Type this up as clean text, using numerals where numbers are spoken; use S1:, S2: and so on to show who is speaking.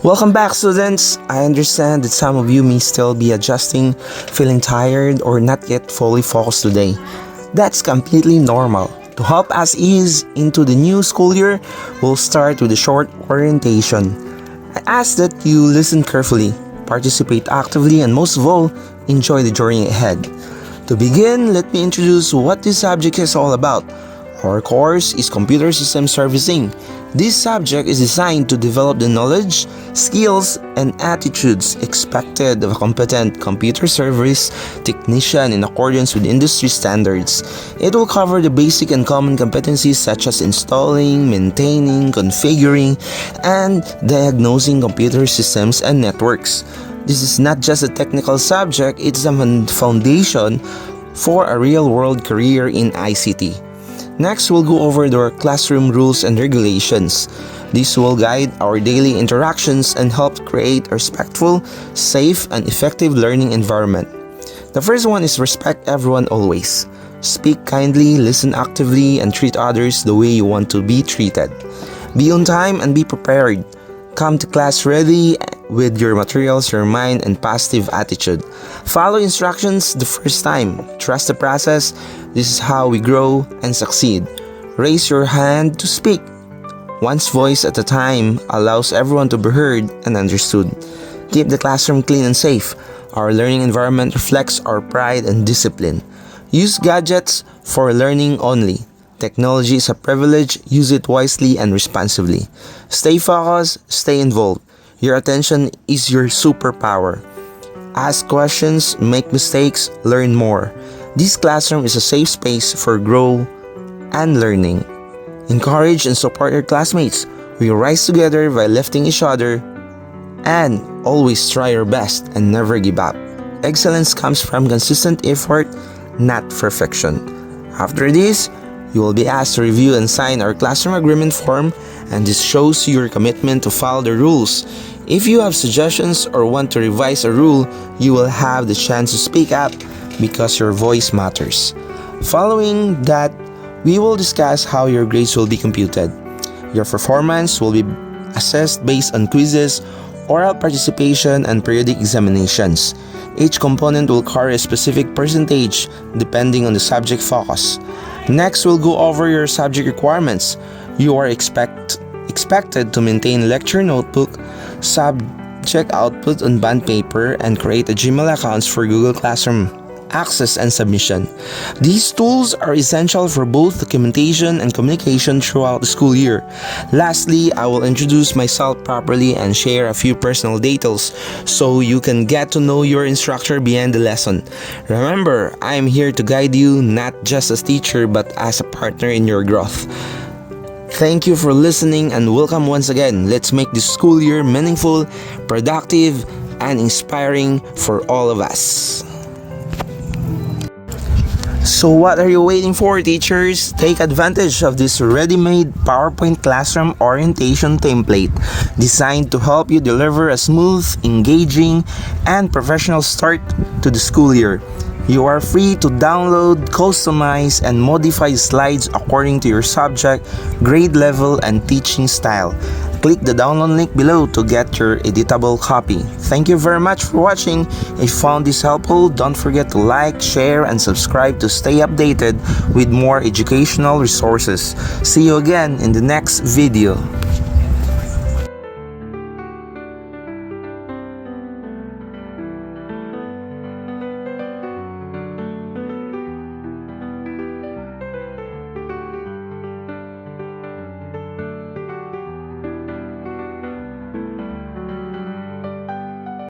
S1: Welcome back, students. I understand that some of you may still be adjusting, feeling tired, or not yet fully focused today. That's completely normal. To help us ease into the new school year, we'll start with a short orientation. I ask that you listen carefully, participate actively, and most of all, enjoy the journey ahead. To begin, let me introduce what this subject is all about. Our course is Computer System Servicing. This subject is designed to develop the knowledge, skills, and attitudes expected of a competent computer service technician in accordance with industry standards. It will cover the basic and common competencies such as installing, maintaining, configuring, and diagnosing computer systems and networks. This is not just a technical subject, it's a foundation for a real-world career in ICT. Next, we'll go over our classroom rules and regulations. These will guide our daily interactions and help create a respectful, safe, and effective learning environment. The first one is respect everyone always. Speak kindly, listen actively, and treat others the way you want to be treated. Be on time and be prepared. Come to class ready with your materials, your mind, and positive attitude. Follow instructions the first time. Trust the process. This is how we grow and succeed. Raise your hand to speak. One's voice at a time allows everyone to be heard and understood. Keep the classroom clean and safe. Our learning environment reflects our pride and discipline. Use gadgets for learning only. Technology is a privilege. Use it wisely and responsibly. Stay focused, stay involved. Your attention is your superpower. Ask questions, make mistakes, learn more. This classroom is a safe space for growth and learning. Encourage and support your classmates. We rise together by lifting each other, and always try your best and never give up. Excellence comes from consistent effort, not perfection. After this, you will be asked to review and sign our classroom agreement form, and this shows your commitment to follow the rules. If you have suggestions or want to revise a rule, you will have the chance to speak up because your voice matters. Following that, we will discuss how your grades will be computed. Your performance will be assessed based on quizzes, oral participation, and periodic examinations. Each component will carry a specific percentage depending on the subject focus. Next, we'll go over your subject requirements. You are expected to maintain lecture notebook, subject output on bond paper, and create a Gmail accounts for Google Classroom access and submission. These tools are essential for both documentation and communication throughout the school year. Lastly, I will introduce myself properly and share a few personal details so you can get to know your instructor behind the lesson. Remember, I am here to guide you not just as teacher but as a partner in your growth. Thank you for listening and welcome once again. Let's make this school year meaningful, productive, and inspiring for all of us. So what are you waiting for, teachers? Take advantage of this ready-made PowerPoint classroom orientation template designed to help you deliver a smooth, engaging, and professional start to the school year. You are free to download, customize, and modify slides according to your subject, grade level, and teaching style. Click the download link below to get your editable copy. Thank you very much for watching. If you found this helpful, don't forget to like, share, and subscribe to stay updated with more educational resources. See you again in the next video.